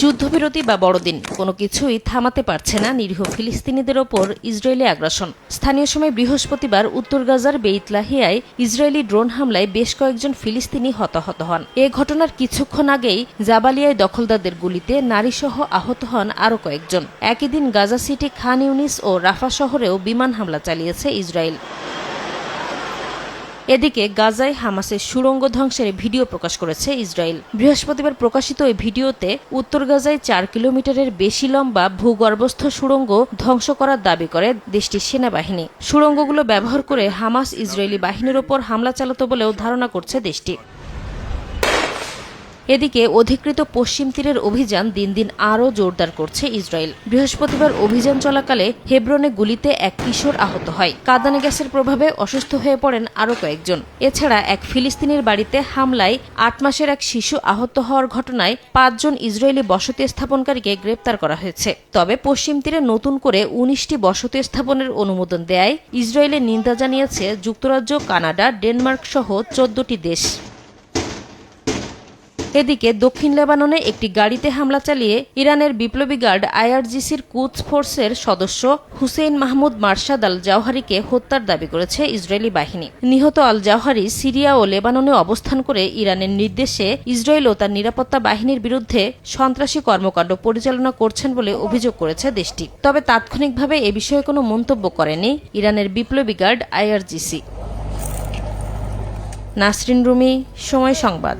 যুদ্ধবিরতি বা বড়দিন কোনো কিছুই থামাতে পারছে না নিরীহ ফিলিস্তিনিদের ওপর ইসরায়েলি আগ্রাসন। স্থানীয় সময় বৃহস্পতিবার উত্তর গাজার বেইত লাহিয়ায় ইসরায়েলি ড্রোন হামলায় বেশ কয়েকজন ফিলিস্তিনি হতাহত হন। এ ঘটনার কিছুক্ষণ আগেই জাবালিয়ায় দখলদারদের গুলিতে নারীসহ আহত হন আরও কয়েকজন। একই দিন গাজা সিটি, খান ইউনিস ও রাফা শহরেও বিমান হামলা চালিয়েছে ইসরায়েল। এদিকে গাজায় হামাসের সুড়ঙ্গ ধ্বংসের ভিডিও প্রকাশ করেছে ইসরায়েল। বৃহস্পতিবার প্রকাশিত ওই ভিডিওতে উত্তর গাজায় 4 কিলোমিটারের বেশি লম্বা ভূগর্ভস্থ সুড়ঙ্গ ধ্বংস করার দাবি করে দেশটির সেনাবাহিনী। সুড়ঙ্গগুলো ব্যবহার করে হামাস ইসরায়েলি বাহিনীর ওপর হামলা চালাতো বলেও ধারণা করছে দেশটি। এদিকে অধিকৃত পশ্চিম তীরের অভিযান দিন দিন আরও জোরদার করছে ইসরায়েল। বৃহস্পতিবার অভিযান চলাকালে হেব্রনে গুলিতে এক কিশোর আহত হয়। কাঁদানে গ্যাসের প্রভাবে অসুস্থ হয়ে পড়েন আরও কয়েকজন। এছাড়া এক ফিলিস্তিনির বাড়িতে হামলায় 8 মাসের এক শিশু আহত হওয়ার ঘটনায় 5 জন ইসরায়েলি বসতি স্থাপনকারীকে গ্রেপ্তার করা হয়েছে। তবে পশ্চিম তীরে নতুন করে 19টি বসতি স্থাপনের অনুমোদন দেয়ায় ইসরায়েলের নিন্দা জানিয়েছে যুক্তরাজ্য, কানাডা, ডেনমার্ক সহ 14টি দেশ। এদিকে দক্ষিণ লেবাননে একটি গাড়িতে হামলা চালিয়ে ইরানের বিপ্লবী গার্ড আইআরজিসির কুদস ফোর্সের সদস্য হুসেইন মাহমুদ মারশাদ আল জাওহারিকে হত্যার দাবি করেছে ইসরায়েলি বাহিনী। নিহত আল জাওহারি সিরিয়া ও লেবাননে অবস্থান করে ইরানের নির্দেশে ইসরায়েল ও তার নিরাপত্তা বাহিনীর বিরুদ্ধে সন্ত্রাসী কর্মকাণ্ড পরিচালনা করছেন বলে অভিযোগ করেছে দেশটি। তবে তাৎক্ষণিকভাবে এ বিষয়ে কোনো মন্তব্য করেনি ইরানের বিপ্লবী গার্ড আইআরজিসি। নাসরিন রুমি, সময় সংবাদ।